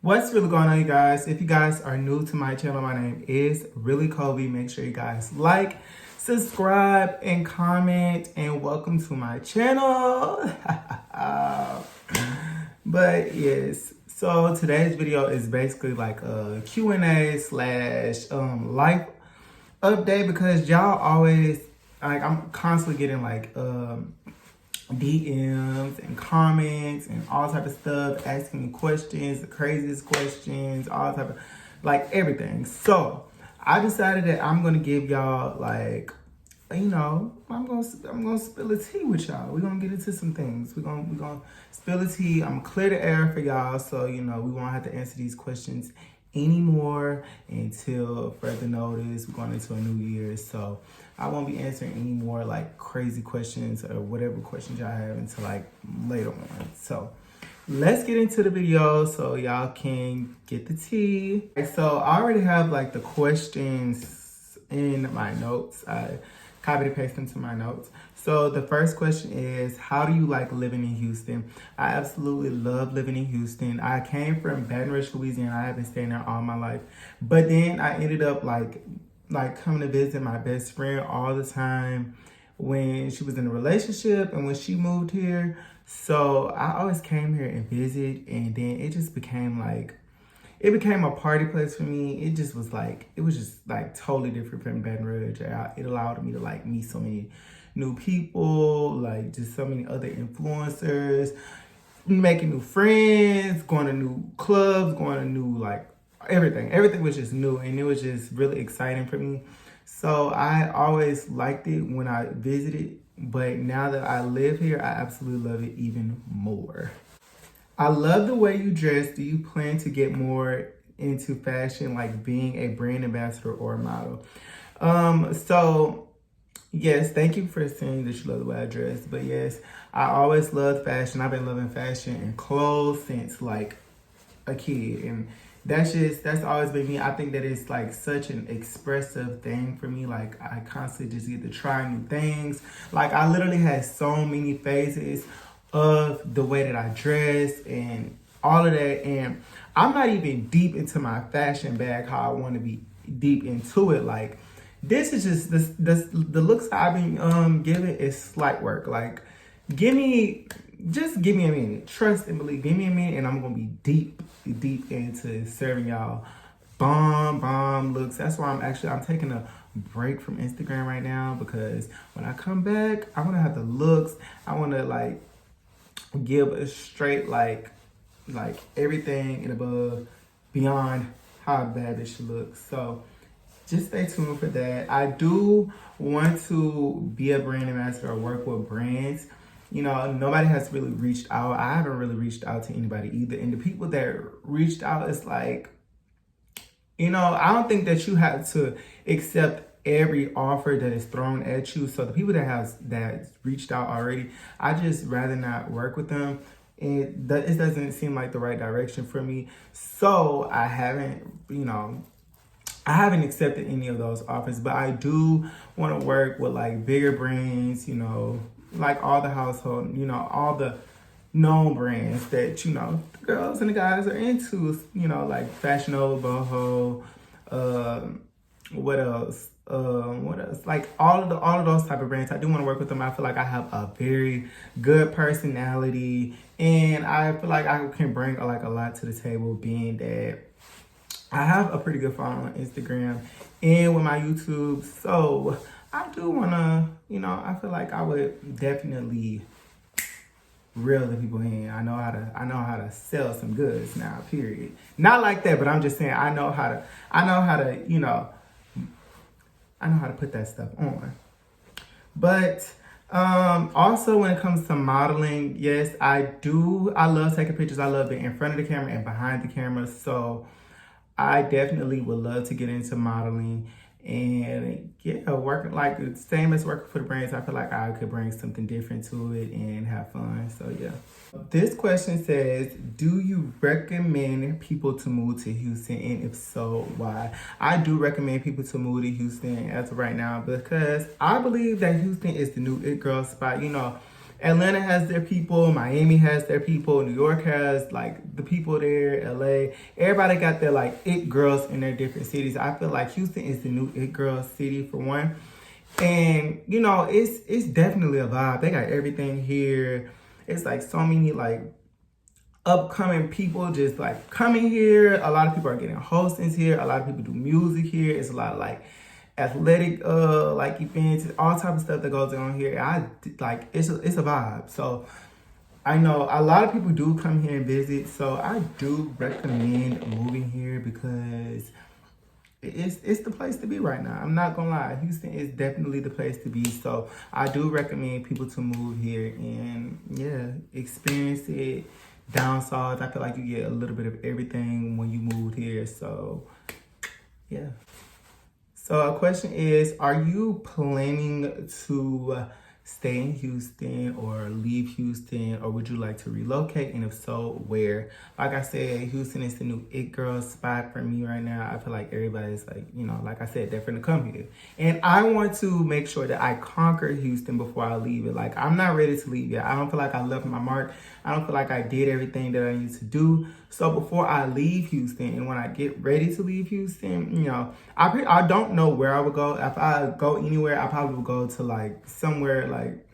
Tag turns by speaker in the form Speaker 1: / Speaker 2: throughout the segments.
Speaker 1: What's really going on, you guys? If you guys are new to my channel, my name is Really Kobe. Make sure you guys like, subscribe, and comment, and welcome to my channel. But yes, so today's video is basically like a Q&A slash life update because y'all always, like, I'm constantly getting like DMs and comments and all type of stuff, asking me questions, the craziest questions, all type of, like, everything. So I decided that I'm gonna give y'all, like, I'm gonna spill the tea with y'all. We're gonna get into some things. We're gonna spill the tea. I'm gonna clear the air for y'all, so we won't have to answer these questions anymore until further notice. We're going into a new year, so I won't be answering any more like crazy questions or whatever questions y'all have until like later on. So let's get into the video so y'all can get the tea. So I already have like the questions in my notes. I copied and pasted into my notes. So the first question is, how do you like living in Houston? I absolutely love living in Houston. I came from Baton Rouge, Louisiana. I have been staying there all my life. But then I ended up like coming to visit my best friend all the time when she was in a relationship and when she moved here. So I always came here and visit, and then it just became like, it became a party place for me. It just was like, it was just like totally different from Baton Rouge. It allowed me to like meet so many new people, like just so many other influencers, making new friends, going to new clubs, going to new like everything. Everything was just new, and it was just really exciting for me. So I always liked it when I visited, but now that I live here, I absolutely love it even more. I love the way you dress. Do you plan to get more into fashion, like being a brand ambassador or a model? So yes, thank you for saying that you love the way I dress. But yes, I always loved fashion. I've been loving fashion and clothes since like a kid, and that's always been me. I think that it's like such an expressive thing for me. Like I constantly just get to try new things. Like I literally had so many phases of the way that I dress and all of that, and I'm not even deep into my fashion bag how I want to be deep into it. Like this is just the looks I've been giving is slight work. Like give me a minute. Trust and believe. Give me a minute, and I'm gonna be deep into serving y'all bomb looks. That's why I'm taking a break from Instagram right now, because when I come back, I wanna have the looks. I wanna like give a straight like everything and above, beyond how bad it should look. So just stay tuned for that. I do want to be a brand ambassador or work with brands. Nobody has really reached out. I haven't really reached out to anybody either. And the people that reached out, it's like, I don't think that you have to accept every offer that is thrown at you. So the people that reached out already, I just rather not work with them. It doesn't seem like the right direction for me. So I haven't accepted any of those offers, but I do want to work with like bigger brands, like all the household, all the known brands that, the girls and the guys are into, like Fashion Nova, Boho, what else? What else? Like all of those type of brands. I do want to work with them. I feel like I have a very good personality, and I feel like I can bring like a lot to the table, being that I have a pretty good following on Instagram and with my YouTube. So I do want to, I feel like I would definitely reel the people in. I know how to sell some goods now, period. Not like that, but I'm just saying I know how to put that stuff on. But also when it comes to modeling, yes, I love taking pictures. I love being in front of the camera and behind the camera. So I definitely would love to get into modeling, and working like the same as working for the brands. I feel like I could bring something different to it and have fun. So yeah. This question says, do you recommend people to move to Houston, and if so, why? I do recommend people to move to Houston as of right now, because I believe that Houston is the new it girl spot. Atlanta has their people, Miami has their people, New York has like the people there, LA. Everybody got their like it girls in their different cities. I feel like Houston is the new it girl city for one. And you know, it's definitely a vibe. They got everything here. It's like so many like upcoming people just like coming here. A lot of people are getting hostings here. A lot of people do music here. It's a lot of like athletic like events, all type of stuff that goes on here. It's a vibe. So I know a lot of people do come here and visit. So I do recommend moving here because it's the place to be right now. I'm not gonna lie. Houston is definitely the place to be. So I do recommend people to move here and yeah, experience it. Down south, I feel like you get a little bit of everything when you moved here. So yeah. So a question is, are you planning to stay in Houston or leave Houston, or would you like to relocate? And if so, where? Like I said, Houston is the new it girl spot for me right now. I feel like everybody's like, you know, like I said, they're finna come here. And I want to make sure that I conquer Houston before I leave it. Like, I'm not ready to leave yet. I don't feel like I left my mark. I don't feel like I did everything that I need to do. So before I leave Houston and when I get ready to leave Houston, you know, I don't know where I would go. If I go anywhere, I probably would go to like somewhere like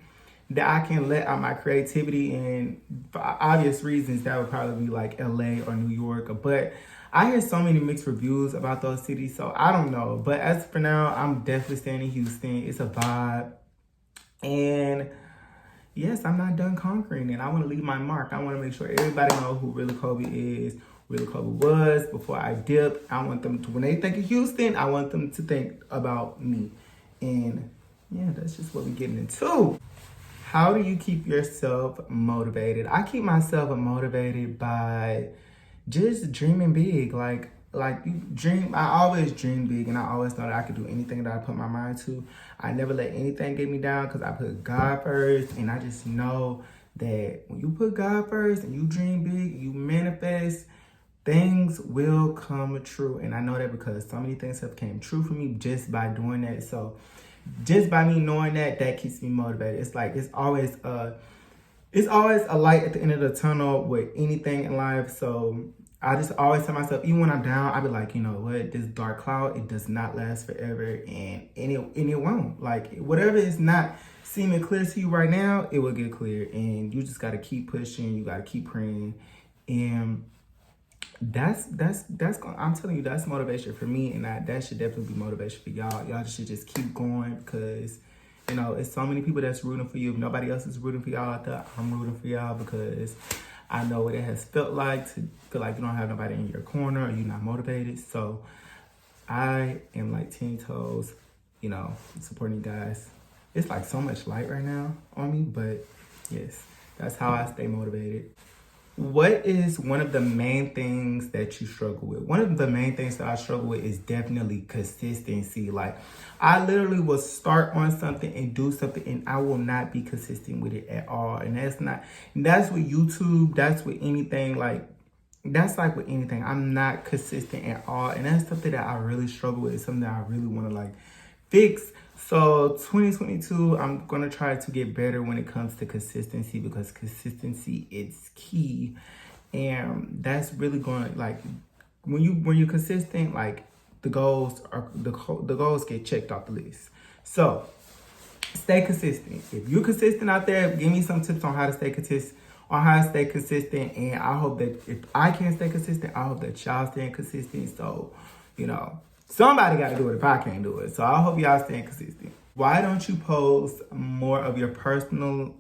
Speaker 1: that I can let out my creativity, and for obvious reasons that would probably be like LA or New York. But I hear so many mixed reviews about those cities, so I don't know. But as for now, I'm definitely staying in Houston. It's a vibe. And yes, I'm not done conquering it. I want to leave my mark. I want to make sure everybody knows who Relocate is, Relocate was before I dip. I want them to, when they think of Houston, I want them to think about me. And yeah, that's just what we're getting into. How do you keep yourself motivated? I keep myself motivated by just dreaming big. Like you dream, I always dream big, and I always know that I could do anything that I put my mind to. I never let anything get me down because I put God first, and I just know that when you put God first and you dream big, you manifest, things will come true. And I know that because so many things have came true for me just by doing that. So just by me knowing that, that keeps me motivated. It's like it's always a light at the end of the tunnel with anything in life. So I just always tell myself, even when I'm down, I be like, you know what, this dark cloud, it does not last forever, and it won't. Like whatever is not seeming clear to you right now, it will get clear, and you just gotta keep pushing. You gotta keep praying, and that's I'm telling you, that's motivation for me, and that should definitely be motivation for y'all. Y'all should just keep going because, you know, it's so many people that's rooting for you. If nobody else is rooting for y'all out there, I'm rooting for y'all because I know what it has felt like to feel like you don't have nobody in your corner or you're not motivated. So I am like 10 toes, you know, supporting you guys. It's like so much light right now on me, but yes, that's how I stay motivated. What is one of the main things that you struggle with? One of the main things that I struggle with is definitely consistency. Like I literally will start on something and do something and I will not be consistent with it at all. And that's with YouTube, that's with anything, like that's like with anything. I'm not consistent at all. And that's something that I really struggle with. It's something that I really want to like fix. So 2022, I'm going to try to get better when it comes to consistency because consistency is key. And that's really going like when you're consistent, like the goals get checked off the list. So stay consistent. If you're consistent out there, give me some tips on how to stay consistent. And I hope that if I can't stay consistent, I hope that y'all staying consistent. So, you know, somebody got to do it if I can't do it. So I hope y'all staying consistent. Why don't you post more of your personal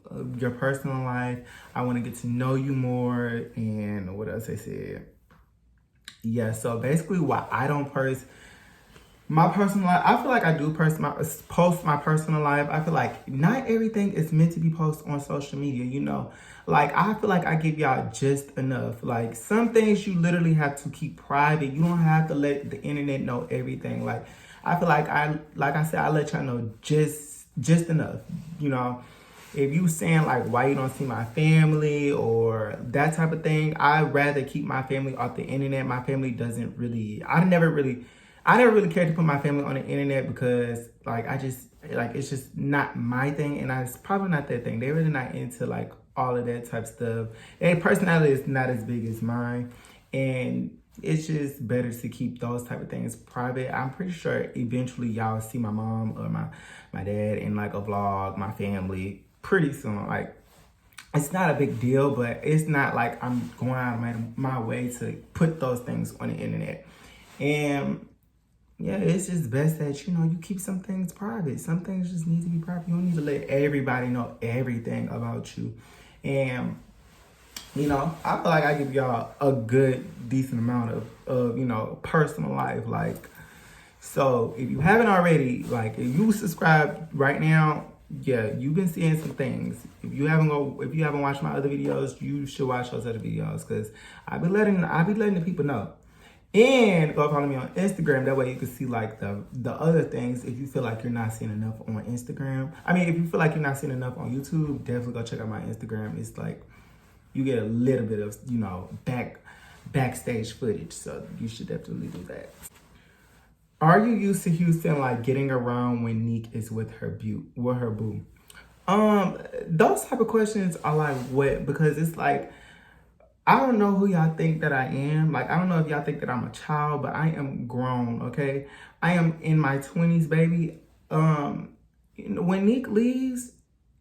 Speaker 1: life? I want to get to know you more. And what else I said? Yeah, so basically why I don't post my personal life, I feel like I do post my personal life. I feel like not everything is meant to be posted on social media, you know. Like, I feel like I give y'all just enough. Like, some things you literally have to keep private. You don't have to let the internet know everything. Like, I feel like I let y'all know just enough, you know. If you saying like why you don't see my family or that type of thing, I'd rather keep my family off the internet. My family doesn't really, I never really cared to put my family on the internet because like like it's just not my thing, and it's probably not their thing. They're really not into like all of that type of stuff. Their personality is not as big as mine, and it's just better to keep those type of things private. I'm pretty sure eventually y'all see my mom or my dad in like a vlog, my family, pretty soon. Like, it's not a big deal, but it's not like I'm going out of my way to put those things on the internet. And yeah, it's just best that, you keep some things private. Some things just need to be private. You don't need to let everybody know everything about you. And, I feel like I give y'all a good, decent amount of personal life. Like, so if you haven't already, like, if you subscribe right now, yeah, you've been seeing some things. If you haven't watched my other videos, you should watch those other videos, because I be letting the people know. And go follow me on Instagram. That way you can see like the other things if you feel like you're not seeing enough on Instagram. I mean, if you feel like you're not seeing enough on YouTube, definitely go check out my Instagram. It's like you get a little bit of, backstage footage. So you should definitely do that. Are you used to Houston like getting around when Nique is with her boo? Those type of questions are like what? Because it's like, I don't know who y'all think that I am. Like, I don't know if y'all think that I'm a child, but I am grown, okay? I am in my 20s, baby. When Nique leaves,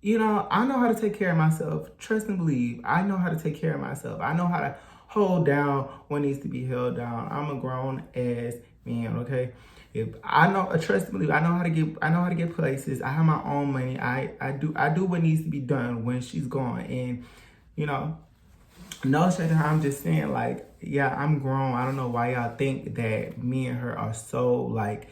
Speaker 1: I know how to take care of myself. Trust and believe. I know how to take care of myself. I know how to hold down what needs to be held down. I'm a grown ass man, okay? If I know, trust and believe, I know how to get places. I have my own money. I do what needs to be done when she's gone. And, no shade to her, I'm just saying, like, yeah, I'm grown. I don't know why y'all think that me and her are so, like,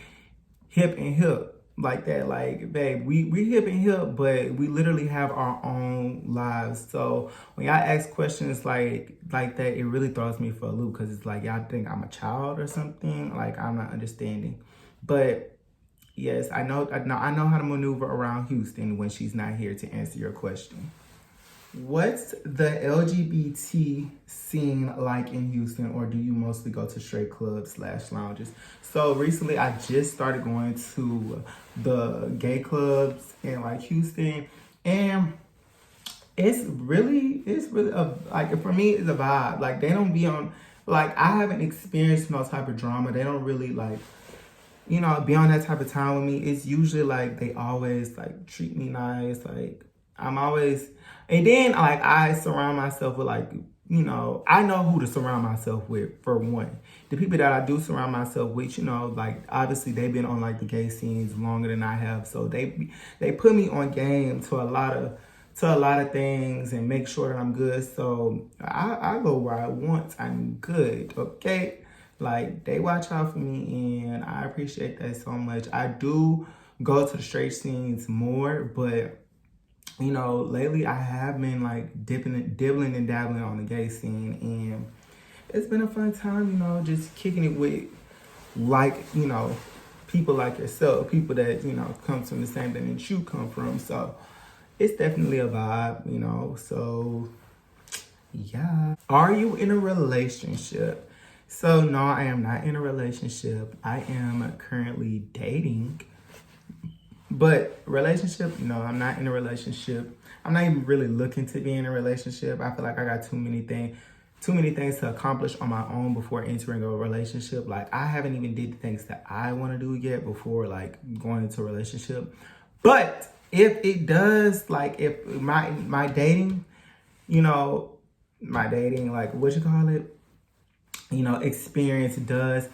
Speaker 1: hip and hip like that. Like, babe, we hip and hip, but we literally have our own lives. So when y'all ask questions like that, it really throws me for a loop, because it's like y'all think I'm a child or something. Like, I'm not understanding. But yes, I know how to maneuver around Houston when she's not here to answer your question. What's the LGBT scene like in Houston, or do you mostly go to straight clubs / lounges? So recently I just started going to the gay clubs in like Houston, and it's really like, for me, it's a vibe. Like, they don't be on, like, I haven't experienced no type of drama. They don't really like, be on that type of time with me. It's usually like they always like treat me nice. Like, I'm always, and then like I surround myself with like, I know who to surround myself with, for one. The people that I do surround myself with, like, obviously they've been on like the gay scenes longer than I have. So they put me on game to a lot of things and make sure that I'm good. So I go where I want. I'm good, okay? Like, they watch out for me, and I appreciate that so much. I do go to the straight scenes more, but lately I have been like dibbling and dabbling on the gay scene, and it's been a fun time, just kicking it with like, people like yourself, people that, come from the same thing that you come from. So it's definitely a vibe, so yeah. Are you in a relationship? So no, I am not in a relationship. I am currently dating. But relationship, no, I'm not in a relationship. I'm not even really looking to be in a relationship. I feel like I got too many things to accomplish on my own before entering a relationship. Like, I haven't even did the things that I want to do yet before like going into a relationship. But if it does, like, if my dating, like, what you call it, experience does,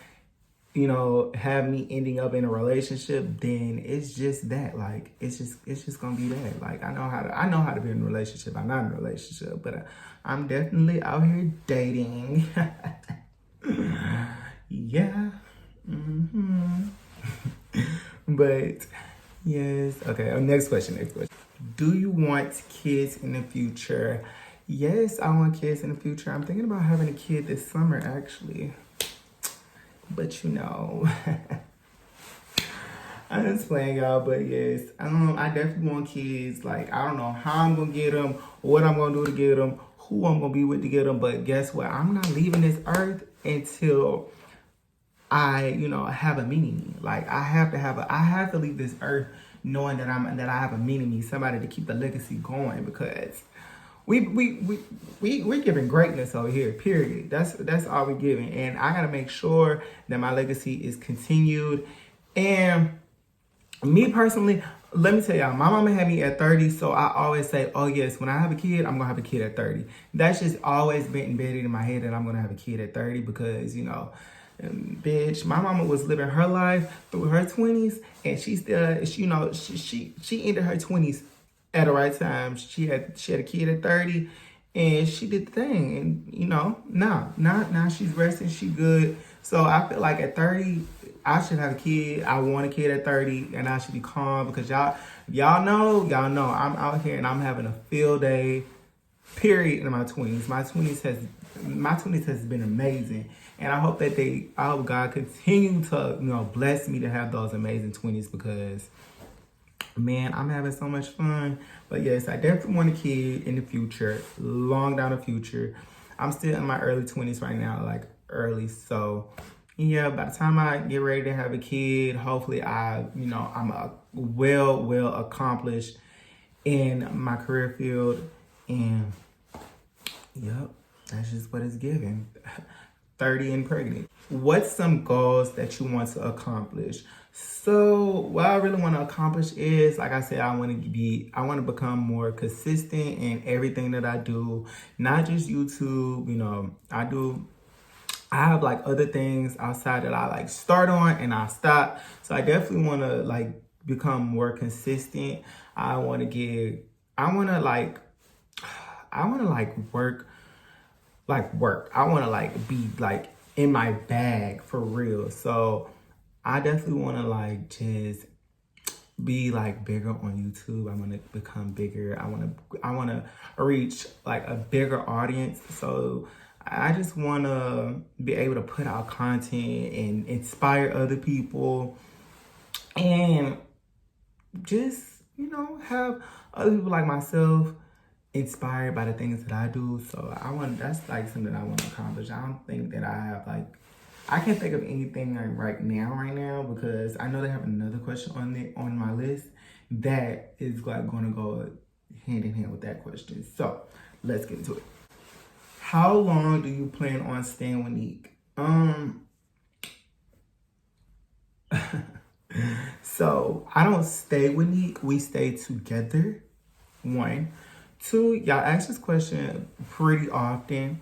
Speaker 1: have me ending up in a relationship, then it's just that. Like, it's just gonna be that. Like, I know how to be in a relationship. I'm not in a relationship, but I'm definitely out here dating. Yeah. But yes. Okay. Next question. Do you want kids in the future? Yes, I want kids in the future. I'm thinking about having a kid this summer, actually. But I'm just playing, y'all. But yes, I definitely want kids. Like, I don't know how I'm gonna get them, what I'm gonna do to get them, who I'm gonna be with to get them. But guess what? I'm not leaving this earth until I, have a mini-me. Like, I have to leave this earth knowing that I have a mini-me, somebody to keep the legacy going, because we're giving greatness over here, period. That's all we're giving. And I gotta make sure that my legacy is continued. And me personally, let me tell y'all, my mama had me at 30, so I always say, oh yes, when I have a kid, I'm gonna have a kid at 30. That's just always been embedded in my head, that I'm gonna have a kid at 30, because, you know, bitch, my mama was living her life through her 20s, and she still, you know, she ended her 20s at the right time. She had a kid at 30, and she did the thing. And, you know, now she's resting, she good. So I feel like at 30, I should have a kid. I want a kid at 30, and I should be calm, because y'all know I'm out here and I'm having a field day, period, in my 20s. My 20s has been amazing. And I hope God continue to, you know, bless me to have those amazing 20s, because, man, I'm having so much fun. But yes, I definitely want a kid in the future, long down the future. I'm still in my early 20s right now, like early. So yeah, by the time I get ready to have a kid, hopefully I'm well accomplished in my career field. And yep, that's just what it's given. 30 and pregnant. What's some goals that you want to accomplish? So what I really want to accomplish is, like I said, I want to become more consistent in everything that I do, not just YouTube. You know, I have like other things outside that I like start on and I stop. So I definitely want to like become more consistent. I want to work. I want to like be like in my bag for real. So I definitely want to like just be like bigger on YouTube. I want to become bigger. I want to reach like a bigger audience. So I just want to be able to put out content and inspire other people, and just, you know, have other people like myself inspired by the things that I do. So that's like something I want to accomplish. I don't think that I can't think of anything like right now, because I know they have another question on my list that is like going to go hand in hand with that question. So let's get into it. How long do you plan on staying with Nique? So I don't stay with Nique. We stay together. 1. 2, y'all ask this question pretty often.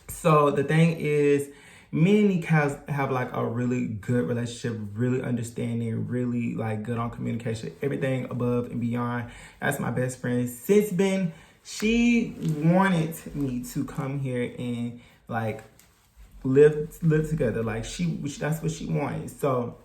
Speaker 1: So the thing is, me and Nique have like a really good relationship, really understanding, really like good on communication, everything above and beyond. That's my best friend since Ben. She wanted me to come here and like live together. Like that's what she wanted. So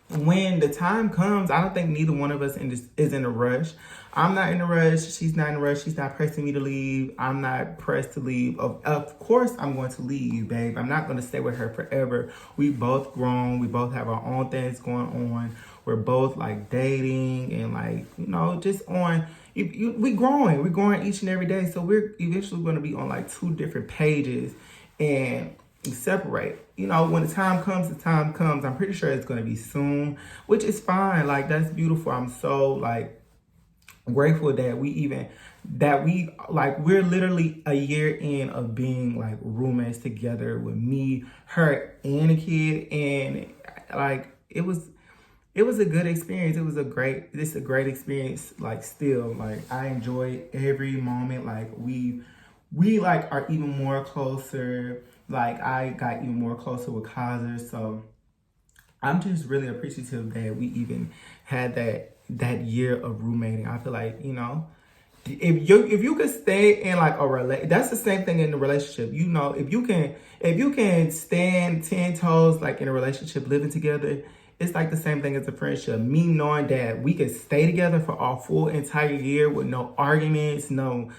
Speaker 1: when the time comes, I don't think neither one of us is in a rush. I'm not in a rush. She's not in a rush. She's not pressing me to leave. I'm not pressed to leave. Of course, I'm going to leave, babe. I'm not going to stay with her forever. We both grown. We both have our own things going on. We're both like dating and like, you know, just on. We growing. We're growing each and every day. So we're eventually going to be on like 2 different pages and separate. You know, when the time comes, the time comes. I'm pretty sure it's going to be soon, which is fine. Like, that's beautiful. I'm so like grateful that we're literally a year in of being like roommates together with me, her, and a kid. And like, it was a good experience. It's a great experience. Like, still, like, I enjoy every moment. Like, we like are even more closer. Like, I got even more closer with Kaiser. So I'm just really appreciative that we even had that year of roommating. I feel like, you know, if you could stay in like a relationship, that's the same thing in the relationship. You know, if you can stand 10 toes like in a relationship, living together, it's like the same thing as a friendship. Me knowing that we could stay together for our full entire year with no arguments, no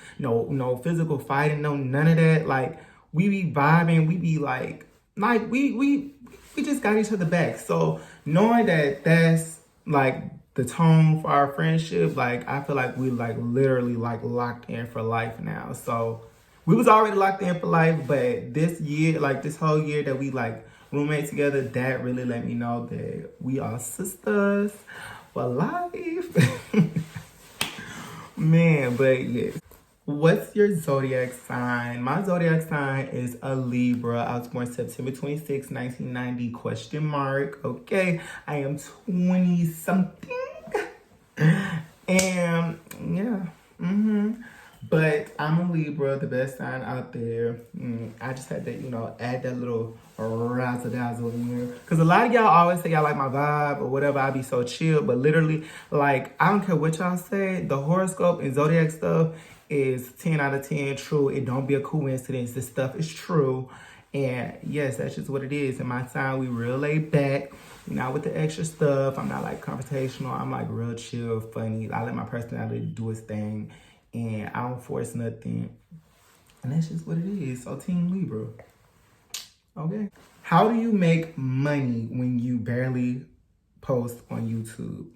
Speaker 1: physical fighting, no none of that. Like, we be vibing, we be like we just got each other back. So knowing that that's like the tone for our friendship, like, I feel like we like literally like locked in for life now. So we was already locked in for life, but this year, like this whole year that we like roommate together, that really let me know that we are sisters. for life. Man, but yes. What's your zodiac sign? My zodiac sign is a Libra. I was born September 26, 1990, question mark. Okay, I am 20 something. And yeah, but I'm a Libra, the best sign out there. I just had to, add that little razzle dazzle in here. Because a lot of y'all always say y'all like my vibe or whatever. I be so chill. But literally, like, I don't care what y'all say. The horoscope and zodiac stuff is 10 out of 10 true. It don't be a coincidence. This stuff is true. And yes, that's just what it is. In my sign, we real laid back. Not with the extra stuff. I'm not like confrontational. I'm like real chill, funny. I let my personality do its thing. And I don't force nothing. And that's just what it is. So Team Libra. Okay. How do you make money when you barely post on YouTube?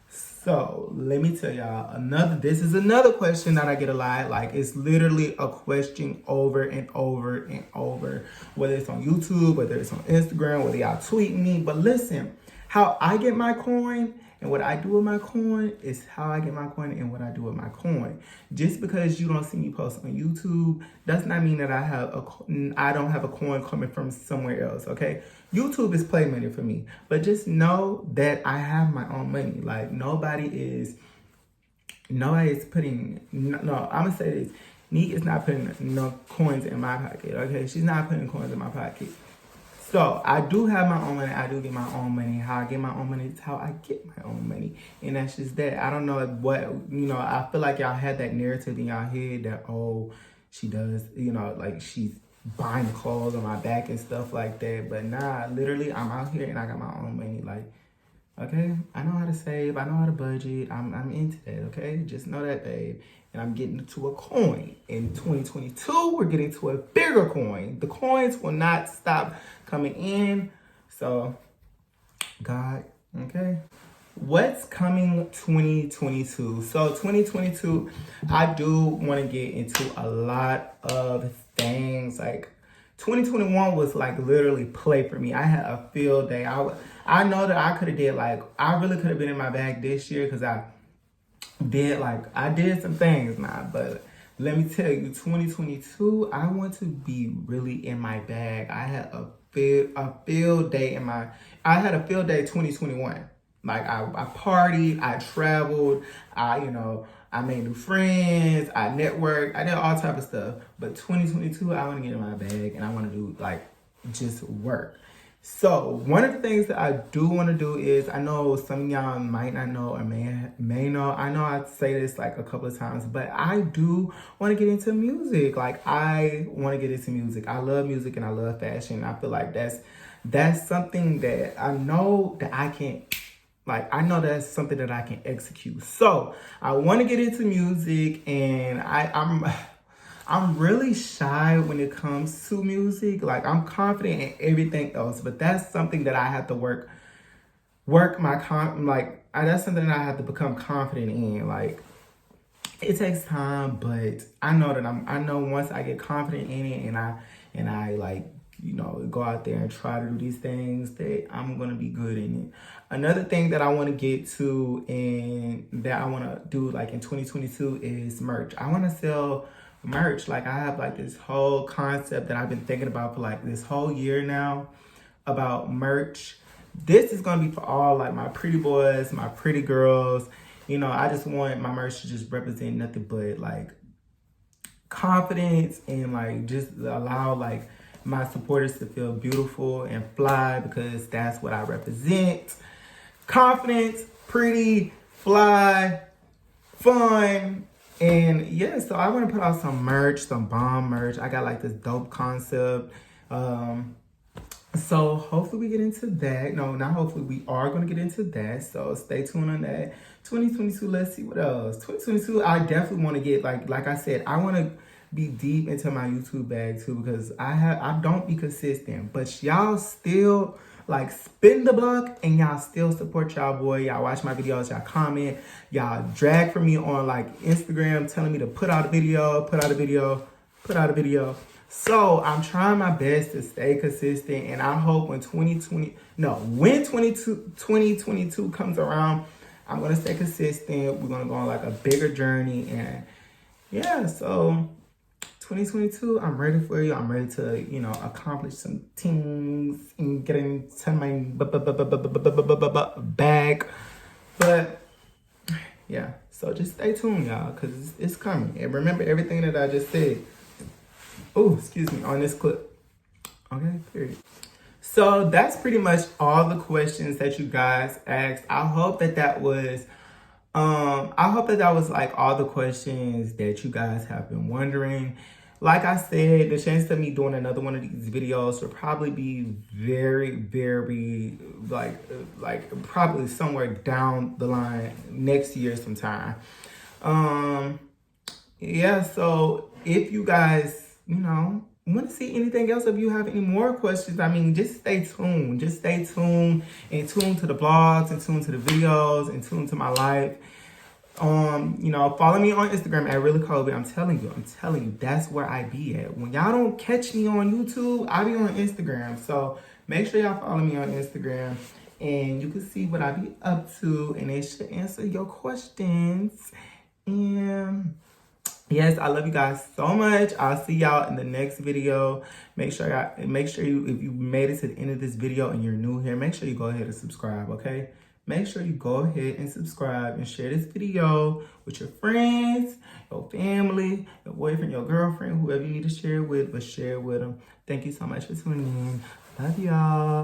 Speaker 1: So let me tell y'all this is another question that I get a lot. Like, it's literally a question over and over and over, whether it's on YouTube, whether it's on Instagram, whether y'all tweet me. But listen, how I get my coin and what I do with my coin is how I get my coin and what I do with my coin. Just because you don't see me post on YouTube does not mean that I don't have a coin coming from somewhere else, okay? YouTube is play money for me. But just know that I have my own money. Like, nobody is putting, no, I'm gonna say this. Nique is not putting no coins in my pocket, okay? She's not putting coins in my pocket. So I do have my own money. I do get my own money. How I get my own money is how I get my own money. And that's just that. I don't know what, I feel like y'all had that narrative in y'all head that, oh, she does, like she's buying clothes on my back and stuff like that. But nah, literally, I'm out here and I got my own money. Like, okay, I know how to save. I know how to budget. I'm into that, okay? Just know that, babe. And I'm getting to a coin. In 2022, we're getting to a bigger coin. The coins will not stop coming in. So, God, okay? What's coming 2022? So 2022, I do want to get into a lot of things. Like 2021 was like literally play for me. I had a field day. I know that I could have did I really could have been in my bag this year because I did some things now. But let me tell you, 2022, I want to be really in my bag. I had a field day I had a field day 2021. Like I partied, I traveled, I made new friends, I networked, I did all type of stuff. But 2022, I want to get in my bag and I want to do just work. So one of the things that I do want to do is, I know some of y'all might not know or may know. I know I say this a couple of times, but I do want to get into music. I want to get into music. I love music and I love fashion. I feel like that's something that I know that I can. I know that's something that I can execute. So I want to get into music, and I'm really shy when it comes to music. I'm confident in everything else, but that's something that I have to work that's something that I have to become confident in. It takes time, but I know once I get confident in it and I go out there and try to do these things, that I'm going to be good in it. Another thing that I want to get to and that I want to do in 2022 is merch. I want to sell merch. I have this whole concept that I've been thinking about for this whole year now about merch. This is going to be for all my pretty boys, my pretty girls. I just want my merch to just represent nothing but confidence and just allow my supporters to feel beautiful and fly, because that's what I represent. Confidence, pretty, fly, fun. And yeah, so I want to put out some merch, some bomb merch. I got this dope concept. So hopefully we get into that. No, not hopefully, we are going to get into that. So stay tuned on that. 2022, let's see what else. 2022, I definitely want to get, like I said, I want to be deep into my YouTube bag too, because I don't be consistent, but y'all still spin the block and y'all still support y'all boy. Y'all watch my videos, y'all comment, y'all drag for me on Instagram, telling me to put out a video. So I'm trying my best to stay consistent, and I hope when 2022 comes around, I'm going to stay consistent. We're going to go on like a bigger journey. And yeah, so 2022, I'm ready for you. I'm ready to, you know, accomplish some things and get into my bag. But yeah, so just stay tuned, y'all, because it's coming. And remember everything that I just said. Oh, excuse me, on this clip. Okay, period. So that's pretty much all the questions that you guys asked. I hope that was like all the questions that you guys have been wondering. Like I said, the chance of me doing another one of these videos will probably be very, very like probably somewhere down the line next year sometime. Yeah, so if you guys, you know, want to see anything else, if you have any more questions, I mean, just stay tuned. Just stay tuned and tune to the blogs and tune to the videos and tune to my life. You know, follow me on Instagram at Relocate. I'm telling you, that's where I be at. When y'all don't catch me on YouTube, I be on Instagram. So make sure y'all follow me on Instagram and you can see what I be up to and it should answer your questions. And yes, I love you guys so much. I'll see y'all in the next video. Make sure you, if you made it to the end of this video and you're new here, make sure you go ahead and subscribe, okay? Make sure you go ahead and subscribe and share this video with your friends, your family, your boyfriend, your girlfriend, whoever you need to share it with, but share it with them. Thank you so much for tuning in. Love y'all.